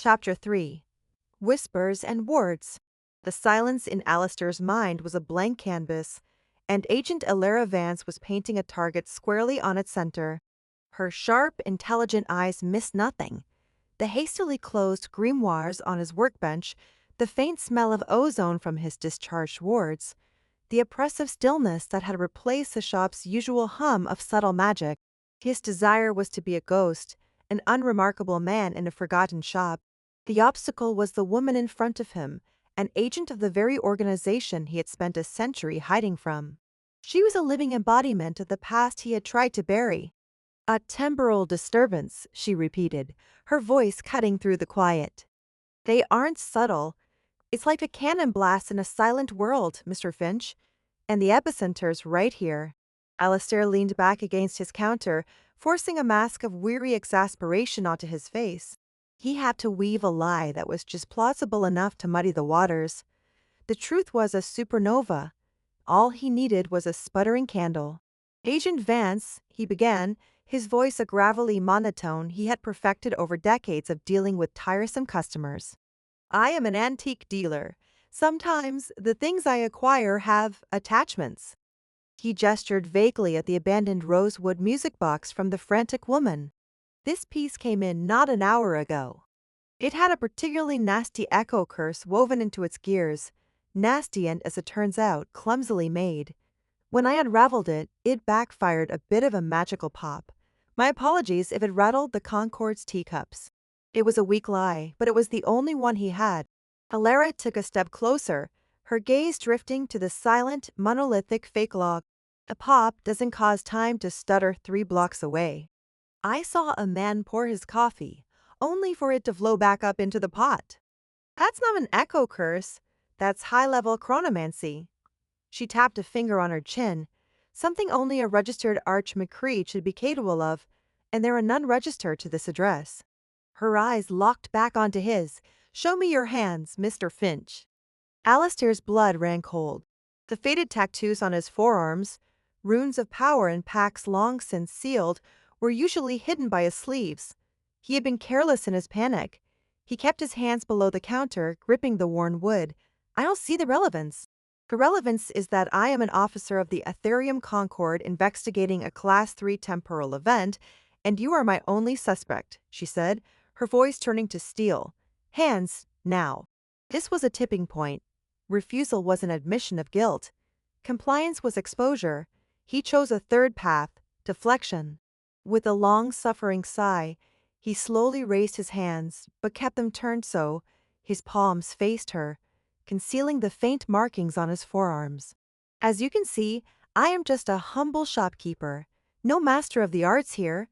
Chapter 3. Whispers and Words. The silence in Alistair's mind was a blank canvas, and Agent Elara Vance was painting a target squarely on its center. Her sharp, intelligent eyes missed nothing. The hastily closed grimoires on his workbench, the faint smell of ozone from his discharged wards, the oppressive stillness that had replaced the shop's usual hum of subtle magic. His desire was to be a ghost, an unremarkable man in a forgotten shop. The obstacle was the woman in front of him, an agent of the very organization he had spent a century hiding from. She was a living embodiment of the past he had tried to bury. "A temporal disturbance," she repeated, her voice cutting through the quiet. "They aren't subtle. It's like a cannon blast in a silent world, Mr. Finch. And the epicenter's right here." Alistair leaned back against his counter, forcing a mask of weary exasperation onto his face. He had to weave a lie that was just plausible enough to muddy the waters. The truth was a supernova. All he needed was a sputtering candle. "Agent Vance," he began, his voice a gravelly monotone he had perfected over decades of dealing with tiresome customers. "I am an antique dealer. Sometimes the things I acquire have attachments." He gestured vaguely at the abandoned rosewood music box from the frantic woman. "This piece came in not an hour ago. It had a particularly nasty echo curse woven into its gears, nasty and, as it turns out, clumsily made. When I unraveled it, it backfired a bit of a magical pop. My apologies if it rattled the Concord's teacups." It was a weak lie, but it was the only one he had. Elara took a step closer, her gaze drifting to the silent, monolithic fake log. "A pop doesn't cause time to stutter 3 blocks away. I saw a man pour his coffee, only for it to flow back up into the pot. That's not an echo curse, that's high-level chronomancy." She tapped a finger on her chin, something only a registered arch-McCree should be capable of, and there are none registered to this address. Her eyes locked back onto his. "Show me your hands, Mr. Finch." Alistair's blood ran cold. The faded tattoos on his forearms, runes of power and pacts long since sealed, were usually hidden by his sleeves. He had been careless in his panic. He kept his hands below the counter, gripping the worn wood. "I don't see the relevance." "The relevance is that I am an officer of the Ethereum Concord investigating a Class 3 temporal event, and you are my only suspect," she said, her voice turning to steel. "Hands, now." This was a tipping point. Refusal was an admission of guilt. Compliance was exposure. He chose a third path, deflection. With a long-suffering sigh, he slowly raised his hands, but kept them turned so his palms faced her, concealing the faint markings on his forearms. "As you can see, I am just a humble shopkeeper, no master of the arts here.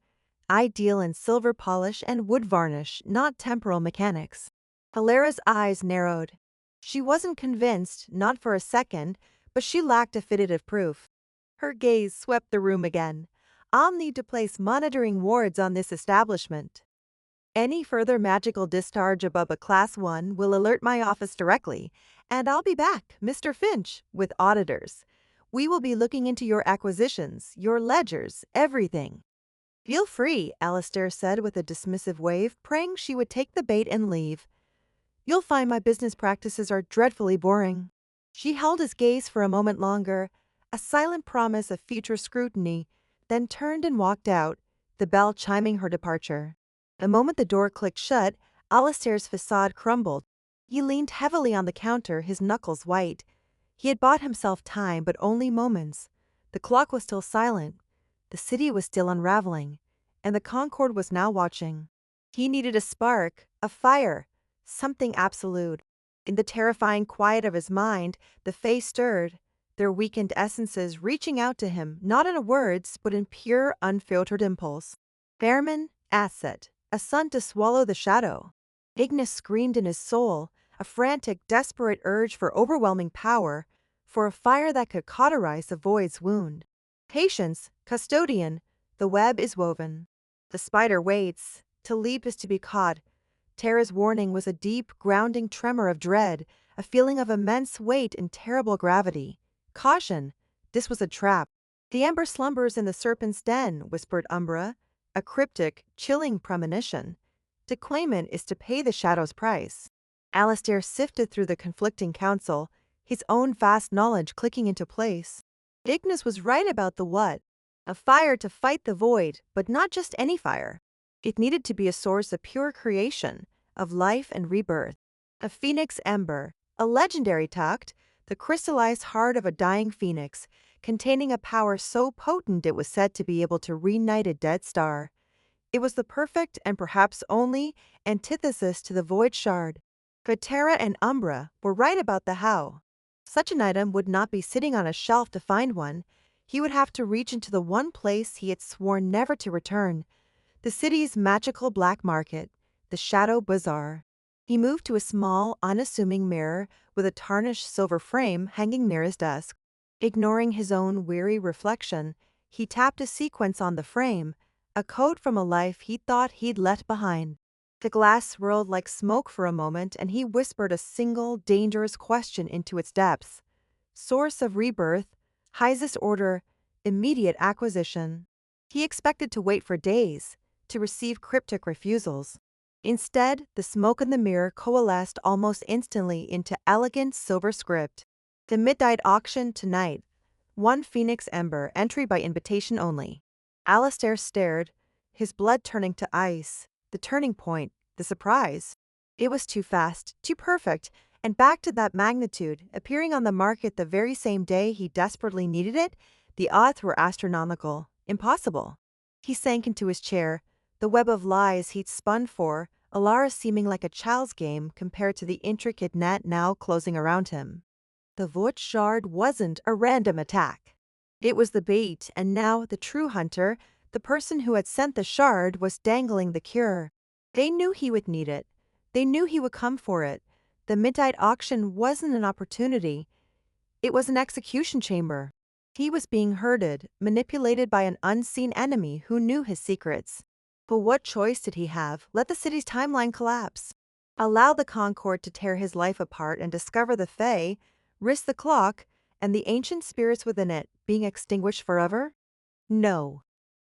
I deal in silver polish and wood varnish, not temporal mechanics." Elara's eyes narrowed. She wasn't convinced, not for a second, but she lacked definitive proof. Her gaze swept the room again. "I'll need to place monitoring wards on this establishment. Any further magical discharge above a Class 1 will alert my office directly, and I'll be back, Mr. Finch, with auditors. We will be looking into your acquisitions, your ledgers, everything." "Feel free," Alistair said with a dismissive wave, praying she would take the bait and leave. "You'll find my business practices are dreadfully boring." She held his gaze for a moment longer, a silent promise of future scrutiny, then turned and walked out, the bell chiming her departure. The moment the door clicked shut, Alistair's facade crumbled. He leaned heavily on the counter, his knuckles white. He had bought himself time, but only moments. The clock was still silent. The city was still unraveling, and the Concord was now watching. He needed a spark, a fire, something absolute. In the terrifying quiet of his mind, the Fae stirred, their weakened essences reaching out to him, not in words, but in pure, unfiltered impulse. Fairman, asset, a sun to swallow the shadow. Ignis screamed in his soul, a frantic, desperate urge for overwhelming power, for a fire that could cauterize the void's wound. "Patience, custodian, the web is woven. The spider waits. To leap is to be caught." Tara's warning was a deep, grounding tremor of dread, a feeling of immense weight and terrible gravity. "Caution! This was a trap." "The ember slumbers in the serpent's den," whispered Umbra, a cryptic, chilling premonition. To claim it is to pay the shadow's price. Alistair sifted through the conflicting counsel, his own vast knowledge clicking into place. Ignis was right about the what. A fire to fight the void, but not just any fire. It needed to be a source of pure creation, of life and rebirth. A phoenix ember, a legendary tuct, the crystallized heart of a dying phoenix, containing a power so potent it was said to be able to reignite a dead star. It was the perfect and perhaps only antithesis to the void shard. But Terra and Umbra were right about the how. Such an item would not be sitting on a shelf to find one. He would have to reach into the one place he had sworn never to return, the city's magical black market, the Shadow Bazaar. He moved to a small, unassuming mirror with a tarnished silver frame hanging near his desk. Ignoring his own weary reflection, he tapped a sequence on the frame, a code from a life he thought he'd left behind. The glass swirled like smoke for a moment, and he whispered a single, dangerous question into its depths. Source of rebirth, highest order, immediate acquisition. He expected to wait for days, to receive cryptic refusals. Instead, the smoke in the mirror coalesced almost instantly into elegant silver script. The midnight auction tonight. One Phoenix Ember, entry by invitation only. Alistair stared, his blood turning to ice. The turning point, the surprise. It was too fast, too perfect, and back to that magnitude, appearing on the market the very same day he desperately needed it, the odds were astronomical, impossible. He sank into his chair, the web of lies he'd spun for Alara seeming like a child's game compared to the intricate net now closing around him. The void shard wasn't a random attack. It was the bait, and now the true hunter, the person who had sent the shard, was dangling the cure. They knew he would need it. They knew he would come for it. The midnight auction wasn't an opportunity. It was an execution chamber. He was being herded, manipulated by an unseen enemy who knew his secrets. But what choice did he have? Let the city's timeline collapse. Allow the Concord to tear his life apart and discover the Fae, risk the clock, and the ancient spirits within it being extinguished forever? No.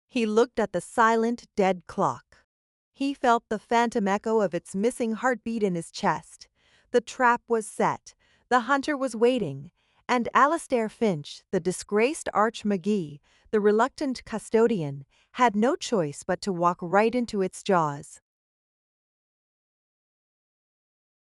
He looked at the silent, dead clock. He felt the phantom echo of its missing heartbeat in his chest. The trap was set. The hunter was waiting. And Alistair Finch, the disgraced arch-McGee, the reluctant custodian, had no choice but to walk right into its jaws.